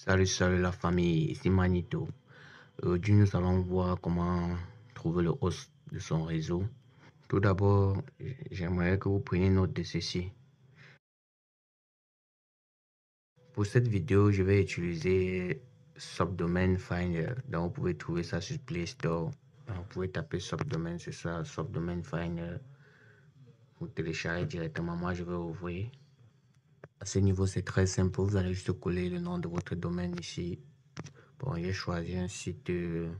Salut la famille, ici Manito. Aujourd'hui, nous allons voir comment trouver le host de son réseau. Tout d'abord, j'aimerais que vous preniez note de ceci. Pour cette vidéo, je vais utiliser Subdomain Finder. Donc, vous pouvez trouver ça sur Play Store. Donc, vous pouvez taper Subdomain, c'est ça, Subdomain Finder. Vous téléchargez directement. Moi, je vais ouvrir. À ce niveau, c'est très simple. Vous allez juste coller le nom de votre domaine ici. Bon, j'ai choisi un site de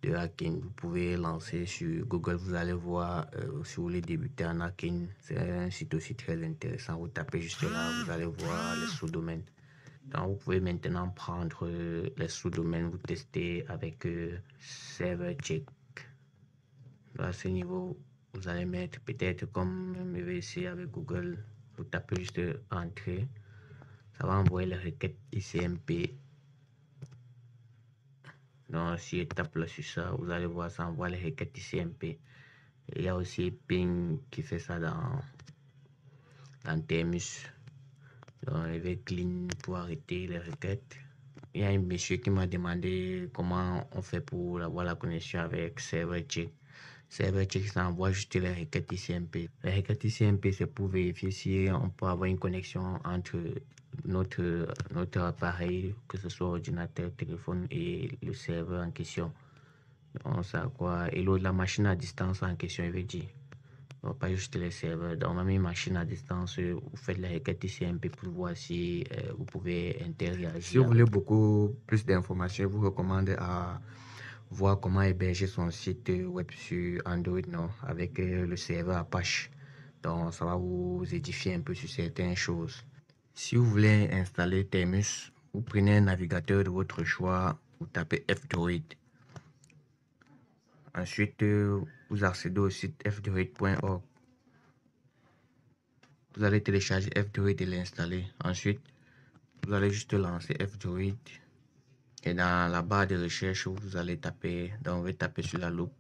hacking. Vous pouvez lancer sur Google, vous allez voir si vous voulez débuter en hacking. C'est un site aussi très intéressant. Vous tapez juste là, vous allez voir les sous-domaines. Donc, vous pouvez maintenant prendre les sous-domaines, vous tester avec ServerCheck. À ce niveau, vous allez mettre peut-être comme MVC avec Google. Vous tapez juste Entrée. Ça va envoyer les requêtes ICMP. Donc, si je tape là sur ça, vous allez voir, ça envoie les requêtes ICMP. Il y a aussi Ping qui fait ça dans Thermus. Donc, je vais clean pour arrêter les requêtes. Il y a un monsieur qui m'a demandé comment on fait pour avoir la connexion avec ServerCheck. ServerCheck, ça envoie juste les requêtes ICMP. Les requêtes ICMP, c'est pour vérifier si on peut avoir une connexion entre notre appareil, que ce soit ordinateur, téléphone et le serveur en question. Donc, ça quoi. Et l'autre, la machine à distance en question, il veut dire. Donc, pas juste les serveurs. Donc, même une machine à distance, vous faites la requête ICMP pour voir si vous pouvez interagir. Si vous voulez beaucoup plus d'informations, je vous recommande à voir comment héberger son site web sur Android, non, avec le serveur Apache. Donc, ça va vous édifier un peu sur certaines choses. Si vous voulez installer Thermus, vous prenez un navigateur de votre choix, vous tapez F-Droid. Ensuite, vous accédez au site fdroid.org. Vous allez télécharger F-Droid et l'installer. Ensuite, vous allez juste lancer F-Droid. Et dans la barre de recherche, vous allez taper, donc vous allez taper sur la loupe.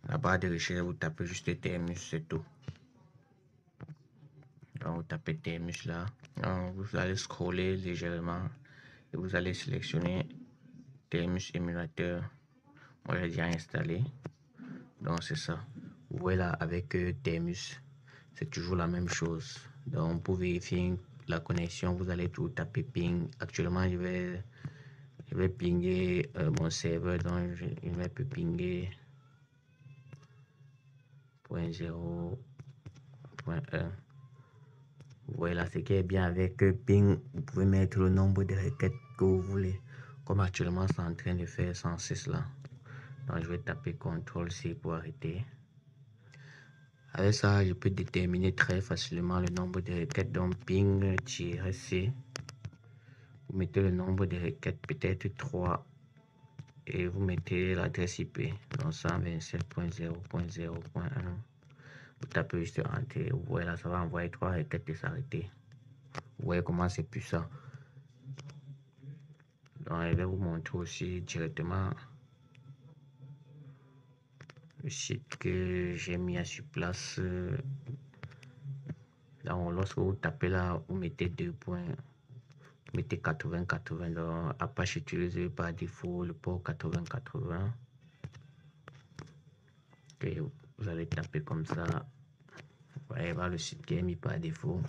La barre de recherche, vous tapez juste Thermus, c'est tout. Donc vous tapez Thermus là. Donc, vous allez scroller légèrement et vous allez sélectionner Thermus émulateur. Moi j'ai déjà installé. Donc c'est ça. Vous voyez là avec Thermus, c'est toujours la même chose. Donc pour vérifier la connexion, vous allez tout taper ping. Actuellement, je vais pinguer mon serveur, donc je vais pinguer 0.0.1. Vous voyez là, ce qui est bien avec ping, vous pouvez mettre le nombre de requêtes que vous voulez. Comme actuellement, c'est en train de faire 106 là. Donc je vais taper CTRL-C pour arrêter. Avec ça, je peux déterminer très facilement le nombre de requêtes. Donc ping-c. Vous mettez le nombre de requêtes, peut-être 3. Et vous mettez l'adresse IP. Donc 127.0.0.1. Vous tapez juste Entrée. Vous voyez là, ça va envoyer 3 requêtes et s'arrêter. Vous voyez comment c'est puissant. Donc je vais vous montrer aussi directement le site que j'ai mis sur place. Donc lorsque vous tapez là, vous mettez 2 points. Mettez 80-80. Donc Apache utilisé par défaut le port 80-80. Okay, vous allez taper comme ça. Vous allez voir le site qui est mis par défaut.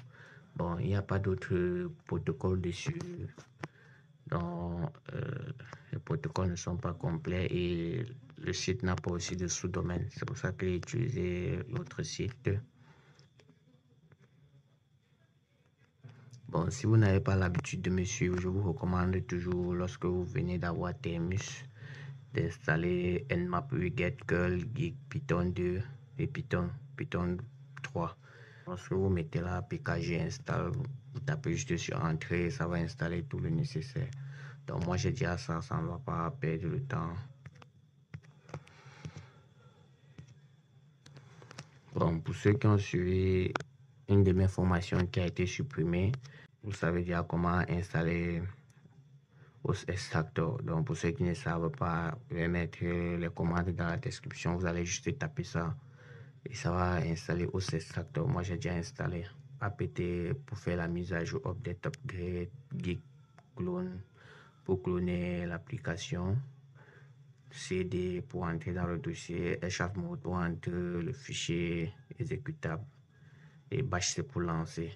Bon, il n'y a pas d'autres protocoles dessus. Donc les protocoles ne sont pas complets et le site n'a pas aussi de sous-domaine. C'est pour ça que j'ai utilisé l'autre site. Bon, si vous n'avez pas l'habitude de me suivre, je vous recommande toujours, lorsque vous venez d'avoir Thermus, d'installer Nmap, Wiget, Curl, Git, Python 2 et Python 3. Lorsque vous mettez là pkg install, vous tapez juste sur Entrée, ça va installer tout le nécessaire. Donc moi j'ai déjà ça ne va pas perdre le temps. Bon, pour ceux qui ont suivi une de mes formations qui a été supprimée, vous savez déjà comment installer OS Extractor. Donc pour ceux qui ne savent pas, je vais mettre les commandes dans la description. Vous allez juste taper ça et ça va installer OS Extractor. Moi j'ai déjà installé apt pour faire la mise à jour, update, upgrade, git, clone. pour cloner l'application, CD pour entrer dans le dossier, HF mode pour entrer le fichier exécutable et bash c'est pour lancer.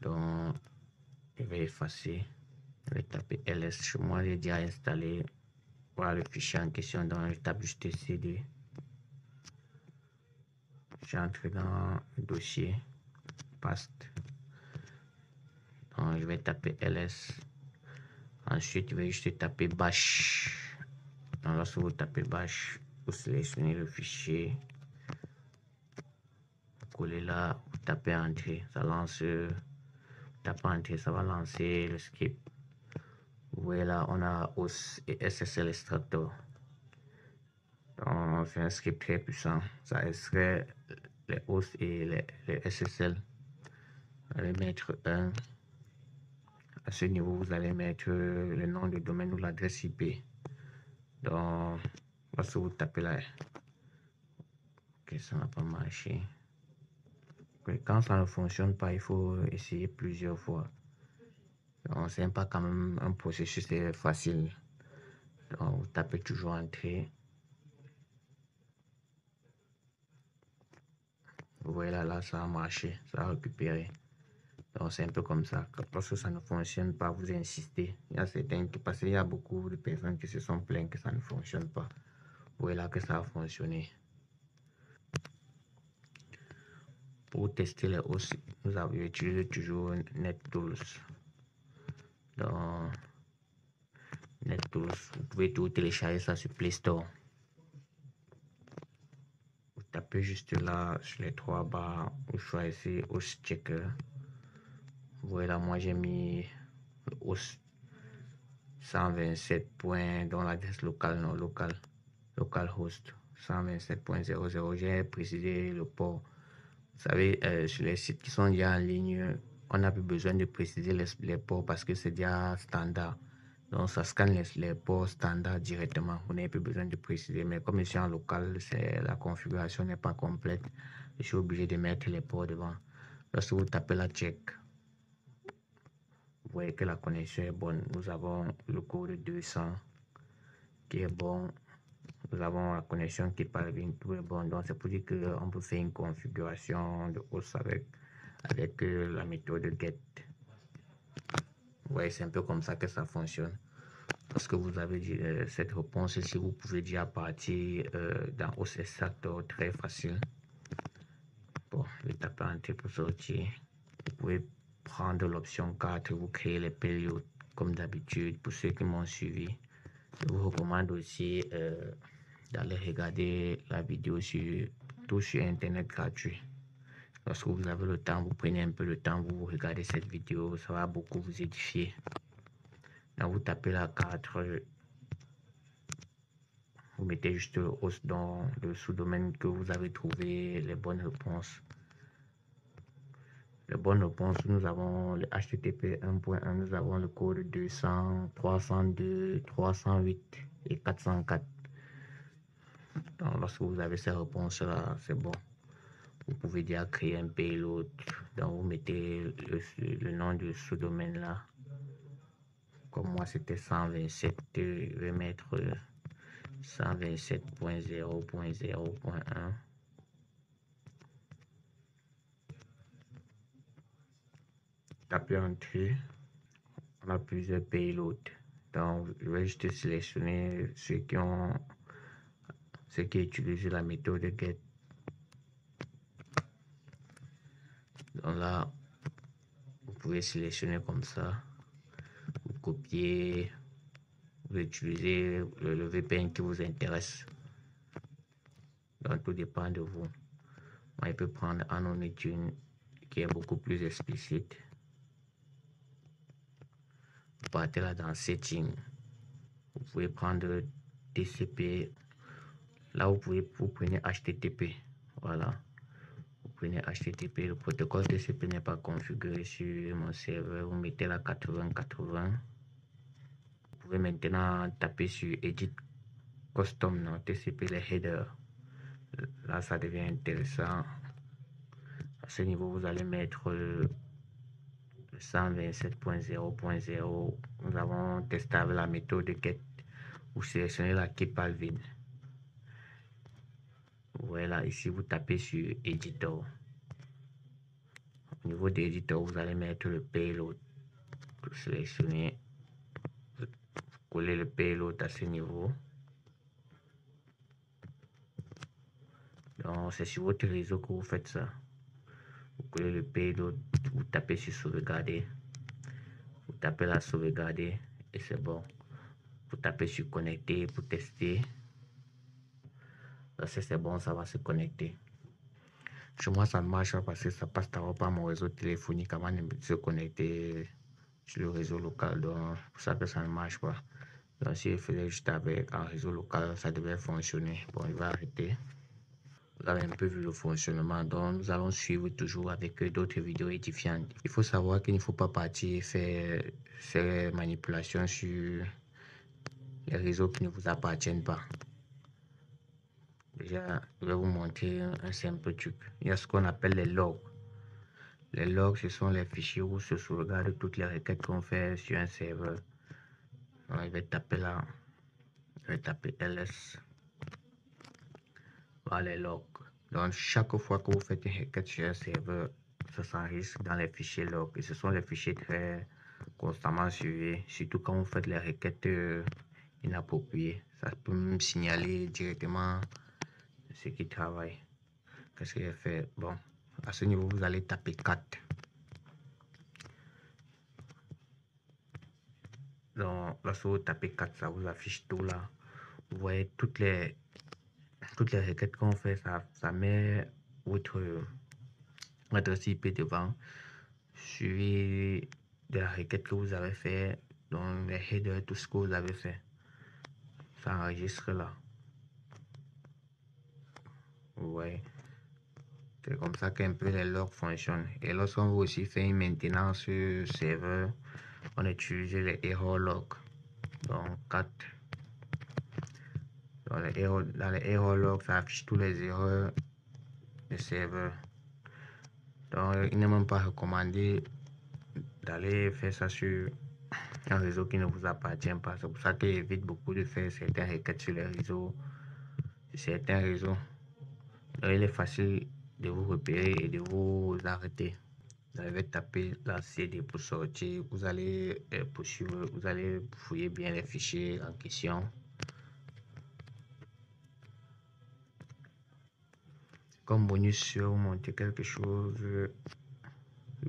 Donc je vais effacer, je vais taper ls. Chez moi j'ai déjà installé, voilà le fichier en question, donc je tape juste CD. J'entre dans le dossier paste, donc je vais taper ls. Ensuite je vais juste taper bash. Donc lorsque vous tapez bash, vous sélectionnez le fichier, vous collez là, vous tapez entrée, ça lance, tapez entrée, ça va lancer le script. Vous voyez là, on a OS et SSL extractor. Donc c'est un script très puissant, ça extrait les OS et les SSL. Vous allez mettre un. À ce niveau, vous allez mettre le nom de domaine ou l'adresse IP. Donc, lorsque vous tapez là, ok, ça n'a pas marché. Okay, quand ça ne fonctionne pas, il faut essayer plusieurs fois. Donc, c'est pas quand même un processus facile. Donc, vous tapez toujours entrée. Vous voyez là, ça a marché, ça a récupéré. Donc, c'est un peu comme ça. Lorsque ça ne fonctionne pas, vous insistez. Il y a certains qui, parce qu'il y a beaucoup de personnes qui se sont plaintes que ça ne fonctionne pas. Vous voyez là que ça a fonctionné. Pour tester les OS, nous avons utilisé toujours NetTools. Dans NetTools, vous pouvez tout télécharger ça sur Play Store. Vous tapez juste là sur les trois barres, vous choisissez OS Checker. Vous voyez là, moi j'ai mis OS 127. Dans l'adresse locale, non localhost 127.00. J'ai précisé le port. Vous savez, sur les sites qui sont déjà en ligne, on n'a plus besoin de préciser les ports parce que c'est déjà standard. Donc ça scanne les ports standards directement. Vous n'avez plus besoin de préciser. Mais comme je suis en local, la configuration n'est pas complète. Je suis obligé de mettre les ports devant. Lorsque vous tapez la check, vous voyez que la connexion est bonne. Nous avons le code 200 qui est bon. Nous avons la connexion qui parvient, tout est bon. Donc c'est pour dire qu'on peut faire une configuration de host avec la méthode get. Vous voyez, c'est un peu comme ça que ça fonctionne. Parce que vous avez cette réponse ici, vous pouvez déjà partir dans host extractor très facile. Bon, je vais taper entrée pour sortir. Vous pouvez prendre l'option 4, vous créez les payloads comme d'habitude. Pour ceux qui m'ont suivi, je vous recommande aussi d'aller regarder la vidéo sur internet gratuit. Lorsque vous avez le temps, vous prenez un peu le temps, vous regardez cette vidéo, ça va beaucoup vous édifier. Là, vous tapez la 4, vous mettez juste le host dans le sous-domaine que vous avez trouvé les bonnes réponses. Les bonnes réponses, nous avons le HTTP 1.1, nous avons le code 200, 302, 308 et 404. Donc, lorsque vous avez ces réponses-là, c'est bon. Vous pouvez déjà créer un payload. Donc, vous mettez le nom du sous-domaine là. Comme moi, c'était 127. Je vais mettre 127.0.0.1. Tapez entrée. On a plusieurs payloads. Donc, je vais juste sélectionner ceux qui utilisent la méthode get. Donc là, vous pouvez sélectionner comme ça. Vous copiez, vous utilisez le VPN qui vous intéresse. Donc tout dépend de vous. Moi, je peux prendre Anonitune qui est beaucoup plus explicite. Vous partez là dans Setting. Vous pouvez prendre TCP. Là, vous prenez HTTP. Voilà. Vous prenez HTTP. Le protocole TCP n'est pas configuré sur mon serveur. Vous mettez la 8080. Vous pouvez maintenant taper sur Edit Custom, non, TCP, les headers. Là, ça devient intéressant. À ce niveau, vous allez mettre 127.0.0. Nous avons testé avec la méthode get. Vous sélectionnez la keep Alvin. Voilà, ici vous tapez sur éditeur. Au niveau de l'éditeur, vous allez mettre le payload. Vous sélectionnez, vous collez le payload à ce niveau. Donc c'est sur votre réseau que vous faites ça. Vous collez le payload, vous tapez sur sauvegarder. Vous tapez la sauvegarder et c'est bon. Vous tapez sur connecter pour tester. Là c'est bon, ça va se connecter. Chez moi ça ne marche pas parce que ça passe par mon réseau téléphonique avant de se connecter sur le réseau local. Donc pour ça que ça ne marche pas. Donc si je faisais juste avec un réseau local, ça devait fonctionner. Bon, il va arrêter. Vous avez un peu vu le fonctionnement, donc nous allons suivre toujours avec d'autres vidéos édifiantes. Il faut savoir qu'il ne faut pas partir faire ces manipulations sur les réseaux qui ne vous appartiennent pas. Déjà, je vais vous montrer un simple truc. Il y a ce qu'on appelle les logs. Les logs, ce sont les fichiers où se sauvegardent toutes les requêtes qu'on fait sur un serveur. Donc, je vais taper là, je vais taper ls. Voilà les logs. Donc, chaque fois que vous faites une requête sur un serveur, ça s'enregistre dans les fichiers logs. Et ce sont les fichiers très constamment suivis, surtout quand vous faites les requêtes inappropriées. Ça peut me signaler directement ceux qui travaillent. Qu'est-ce que j'ai fait? Bon, à ce niveau, vous allez taper 4. Donc, lorsque vous tapez 4, ça vous affiche tout là. Vous voyez toutes les requêtes qu'on fait, ça met votre adresse IP devant, suivi de la requête que vous avez fait, donc les headers, tout ce que vous avez fait. Ça enregistre là. Vous voyez. C'est comme ça qu'un peu les logs fonctionnent. Et lorsqu'on veut aussi faire une maintenance sur serveur, on utilise les error logs. Donc 4. Dans les error logs, ça affiche tous les erreurs du serveur. Donc il n'est même pas recommandé d'aller faire ça sur un réseau qui ne vous appartient pas. C'est pour ça qu'il évite beaucoup de faire certaines requêtes sur les réseaux, certains réseaux. Donc, il est facile de vous repérer et de vous arrêter. Vous allez taper la CD pour sortir. Vous allez poursuivre, vous allez fouiller bien les fichiers en question. Comme bonus, je vais vous montrer quelque chose. Je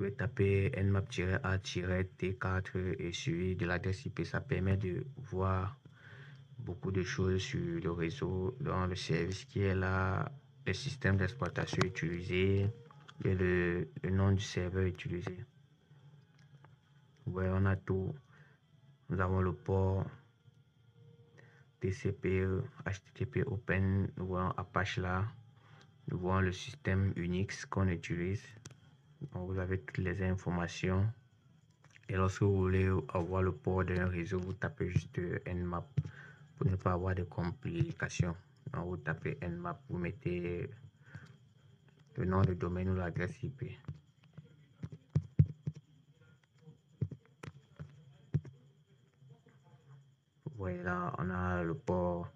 vais taper nmap-a-t4 et suivi de l'adresse IP. Ça permet de voir beaucoup de choses sur le réseau, dans le service qui est là, le système d'exploitation utilisé et le nom du serveur utilisé. Vous voyez, on a tout. Nous avons le port TCP, HTTP Open, nous voyons Apache là, nous voyons le système Unix qu'on utilise. Donc, vous avez toutes les informations. Et lorsque vous voulez avoir le port d'un réseau, vous tapez juste nmap pour ne pas avoir de complications. Donc, vous tapez nmap, vous mettez le nom de domaine ou l'adresse IP. Vous voyez là, on a le port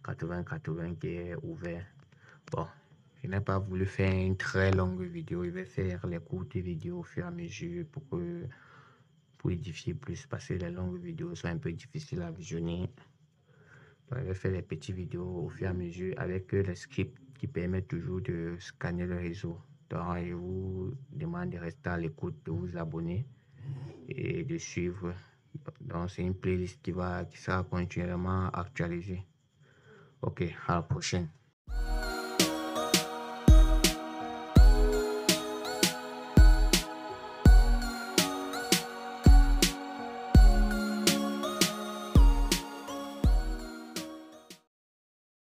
8080 qui est ouvert. Bon, je n'ai pas voulu faire une très longue vidéo. Je vais faire les courtes vidéos au fur et à mesure pour édifier plus, parce que les longues vidéos sont un peu difficiles à visionner. Donc, je vais faire les petites vidéos au fur et à mesure avec les scripts qui permettent toujours de scanner le réseau. Donc, je vous demande de rester à l'écoute, de vous abonner et de suivre. Donc, c'est une playlist qui sera continuellement actualisée. Ok, à la prochaine.